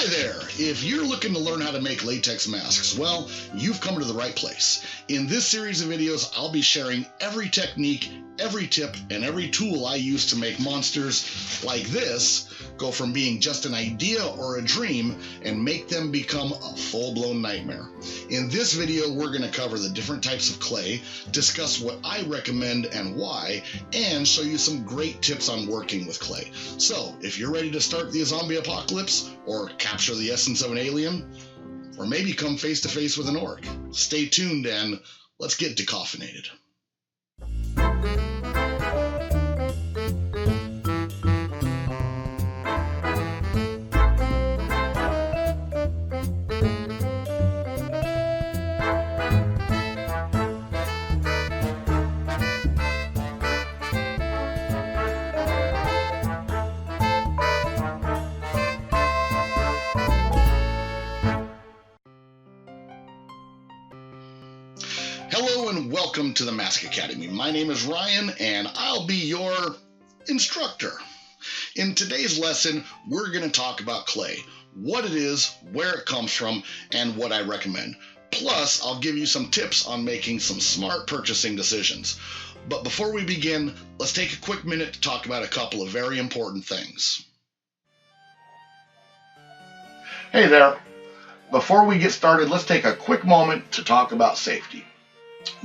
Hi there! If you're looking to learn how to make latex masks, well, you've come to the right place. In this series of videos, I'll be sharing every technique, every tip, and every tool I use to make monsters like this go from being just an idea or a dream and make them become a full-blown nightmare. In this video, we're going to cover the different types of clay, discuss what I recommend and why, and show you some great tips on working with clay. So, if you're ready to start the zombie apocalypse, or capture the essence of an alien, or maybe come face to face with an orc, stay tuned and let's get decaffeinated. Hello and welcome to the Mask Academy. My name is Ryan and I'll be your instructor. In today's lesson, we're going to talk about clay, what it is, where it comes from, and what I recommend. Plus, I'll give you some tips on making some smart purchasing decisions. But before we begin, let's take a quick minute to talk about a couple of very important things. Hey there. Before we get started, let's take a quick moment to talk about safety.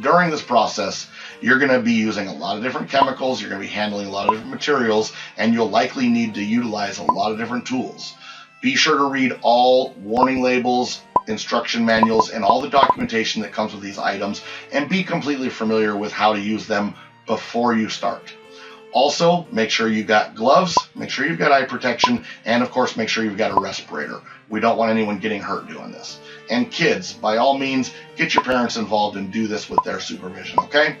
During this process, you're going to be using a lot of different chemicals, you're going to be handling a lot of different materials, and you'll likely need to utilize a lot of different tools. Be sure to read all warning labels, instruction manuals, and all the documentation that comes with these items, and be completely familiar with how to use them before you start. Also, make sure you've got gloves, make sure you've got eye protection, and of course, make sure you've got a respirator. We don't want anyone getting hurt doing this. And kids, by all means, get your parents involved and do this with their supervision, okay?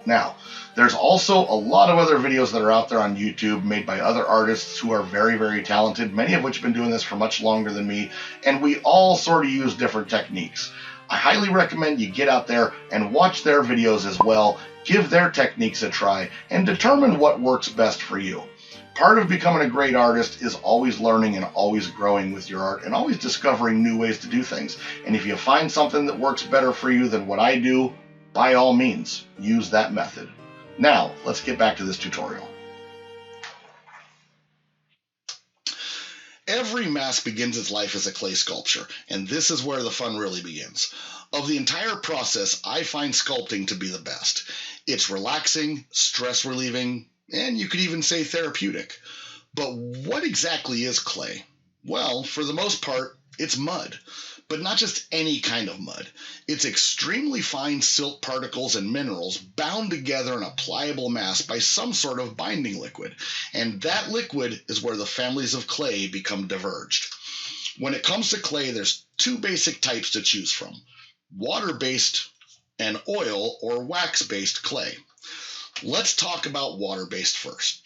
Now, there's also a lot of other videos that are out there on YouTube made by other artists who are very, very talented, many of which have been doing this for much longer than me, and we all sort of use different techniques. I highly recommend you get out there and watch their videos as well, give their techniques a try, and determine what works best for you. Part of becoming a great artist is always learning and always growing with your art and always discovering new ways to do things. And if you find something that works better for you than what I do, by all means, use that method. Now, let's get back to this tutorial. Every mask begins its life as a clay sculpture, and this is where the fun really begins. Of the entire process, I find sculpting to be the best. It's relaxing, stress relieving, and you could even say therapeutic. But what exactly is clay? Well, for the most part, it's mud. But not just any kind of mud. It's extremely fine silt particles and minerals bound together in a pliable mass by some sort of binding liquid. And that liquid is where the families of clay become diverged. When it comes to clay, there's two basic types to choose from: water-based and oil or wax-based clay. Let's talk about water-based first.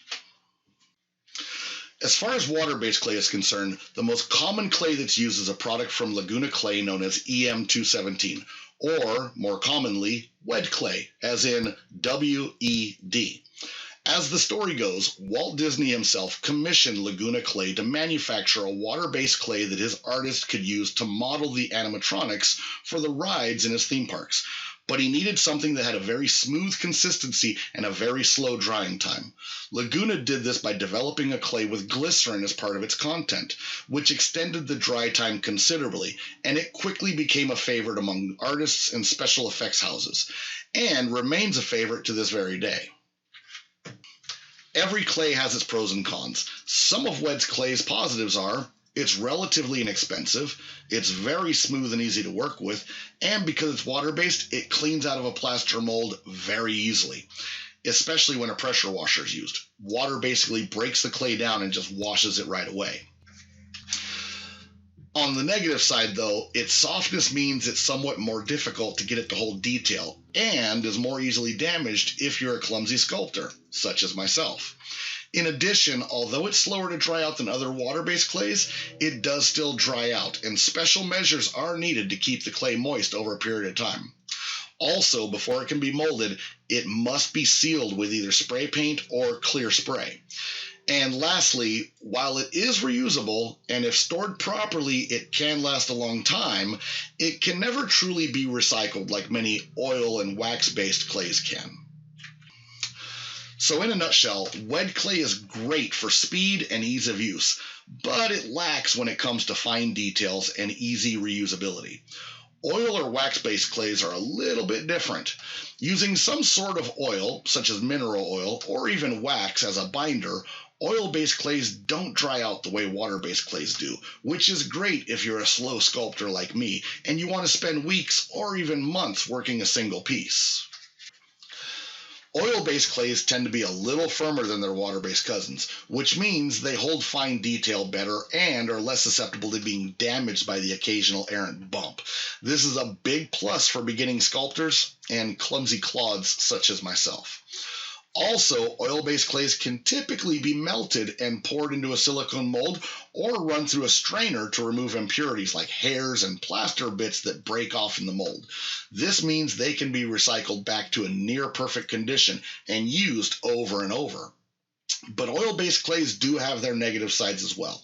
As far as water-based clay is concerned, the most common clay that's used is a product from Laguna Clay known as EM217, or more commonly, wed clay, as in W-E-D. As the story goes, Walt Disney himself commissioned Laguna Clay to manufacture a water-based clay that his artist could use to model the animatronics for the rides in his theme parks. But he needed something that had a very smooth consistency and a very slow drying time. Laguna did this by developing a clay with glycerin as part of its content, which extended the dry time considerably, and it quickly became a favorite among artists and special effects houses, and remains a favorite to this very day. Every clay has its pros and cons. Some of Wed's clay's positives are: it's relatively inexpensive, it's very smooth and easy to work with, and because it's water-based, it cleans out of a plaster mold very easily, especially when a pressure washer is used. Water basically breaks the clay down and just washes it right away. On the negative side, though, its softness means it's somewhat more difficult to get it to hold detail, and is more easily damaged if you're a clumsy sculptor, such as myself. In addition, although it's slower to dry out than other water-based clays, it does still dry out, and special measures are needed to keep the clay moist over a period of time. Also, before it can be molded, it must be sealed with either spray paint or clear spray. And lastly, while it is reusable, and if stored properly, it can last a long time, it can never truly be recycled like many oil and wax-based clays can. So in a nutshell, wet clay is great for speed and ease of use, but it lacks when it comes to fine details and easy reusability. Oil or wax-based clays are a little bit different. Using some sort of oil, such as mineral oil, or even wax as a binder, oil-based clays don't dry out the way water-based clays do, which is great if you're a slow sculptor like me and you want to spend weeks or even months working a single piece. Oil-based clays tend to be a little firmer than their water-based cousins, which means they hold fine detail better and are less susceptible to being damaged by the occasional errant bump. This is a big plus for beginning sculptors and clumsy clods such as myself. Also, oil-based clays can typically be melted and poured into a silicone mold or run through a strainer to remove impurities like hairs and plaster bits that break off in the mold. This means they can be recycled back to a near-perfect condition and used over and over. But oil-based clays do have their negative sides as well.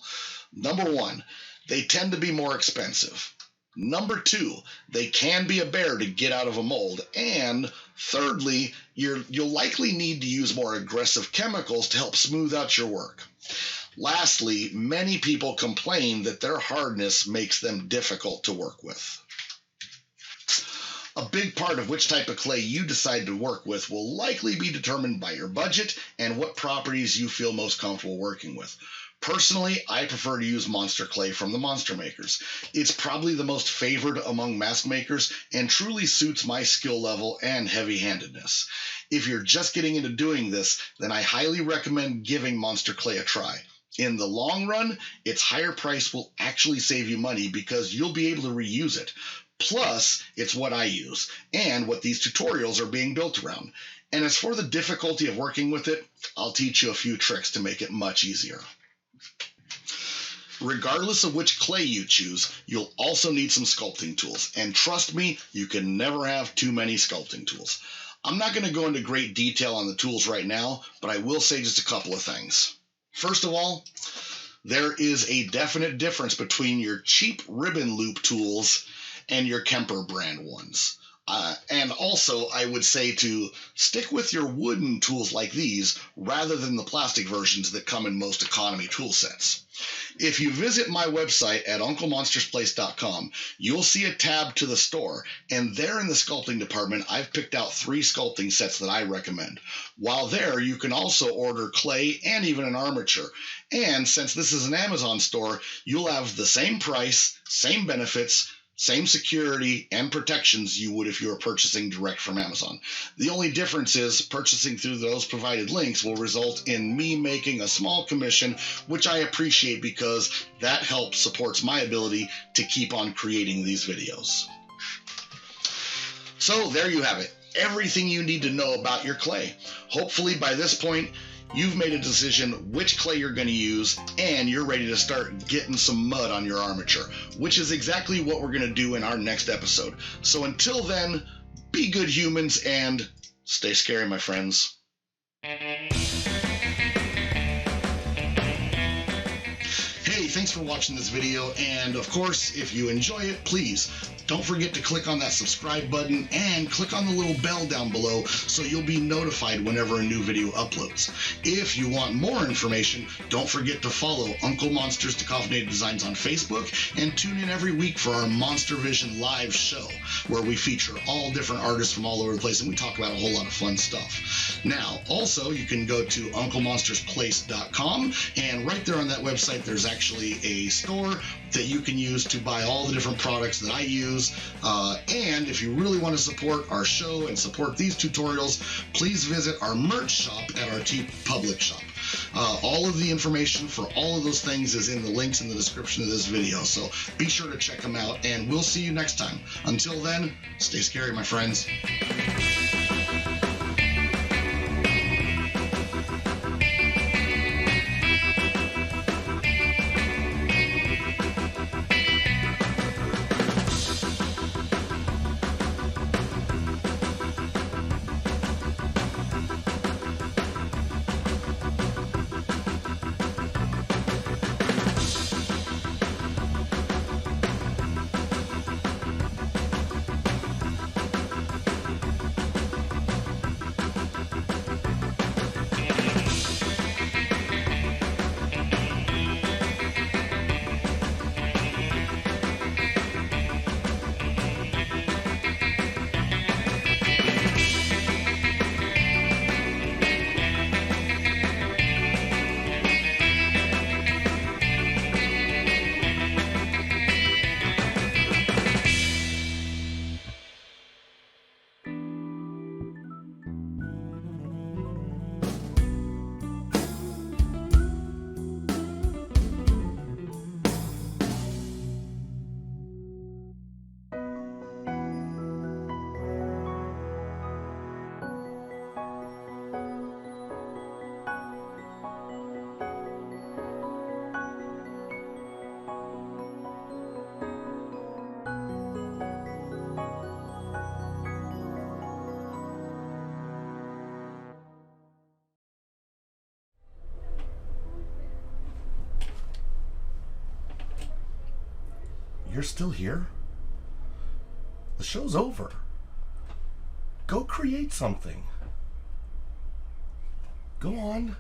Number one, they tend to be more expensive. Number two, they can be a bear to get out of a mold. And thirdly, you'll likely need to use more aggressive chemicals to help smooth out your work. Lastly, many people complain that their hardness makes them difficult to work with. A big part of which type of clay you decide to work with will likely be determined by your budget and what properties you feel most comfortable working with. Personally, I prefer to use monster clay from the monster makers. It's probably the most favored among mask makers and truly suits my skill level and heavy-handedness. If you're just getting into doing this, then I highly recommend giving monster clay a try. In the long run, its higher price will actually save you money because you'll be able to reuse it. Plus, it's what I use and what these tutorials are being built around. And as for the difficulty of working with it, I'll teach you a few tricks to make it much easier. Regardless of which clay you choose, you'll also need some sculpting tools. And trust me, you can never have too many sculpting tools. I'm not going to go into great detail on the tools right now, but I will say just a couple of things. First of all, there is a definite difference between your cheap ribbon loop tools and your Kemper brand ones. And also, I would say to stick with your wooden tools like these rather than the plastic versions that come in most economy tool sets. If you visit my website at unclemonstersplace.com, you'll see a tab to the store, and there in the sculpting department, I've picked out 3 sculpting sets that I recommend. While there, you can also order clay and even an armature. And since this is an Amazon store, you'll have the same price, same benefits, same security and protections you would if you were purchasing direct from Amazon. The only difference is purchasing through those provided links will result in me making a small commission, which I appreciate because that helps supports my ability to keep on creating these videos. So there you have it. Everything you need to know about your clay. Hopefully by this point, you've made a decision which clay you're going to use, and you're ready to start getting some mud on your armature, which is exactly what we're going to do in our next episode. So until then, be good humans and stay scary, my friends. Hey, thanks for watching this video, and of course, if you enjoy it, please don't forget to click on that subscribe button and click on the little bell down below so you'll be notified whenever a new video uploads. If you want more information, don't forget to follow Uncle Monster's Decaffeinated Designs on Facebook and tune in every week for our Monster Vision live show where we feature all different artists from all over the place and we talk about a whole lot of fun stuff. Now, also, you can go to unclemonstersplace.com, and right there on that website there's actually a store that you can use to buy all the different products that I use. And if you really want to support our show and support these tutorials, please visit our merch shop at our TeePublic shop. All of the information for all of those things is in the links in the description of this video, so be sure to check them out, and we'll see you next time. Until then, stay scary, my friends. You're still here? The show's over. Go create something. Go on.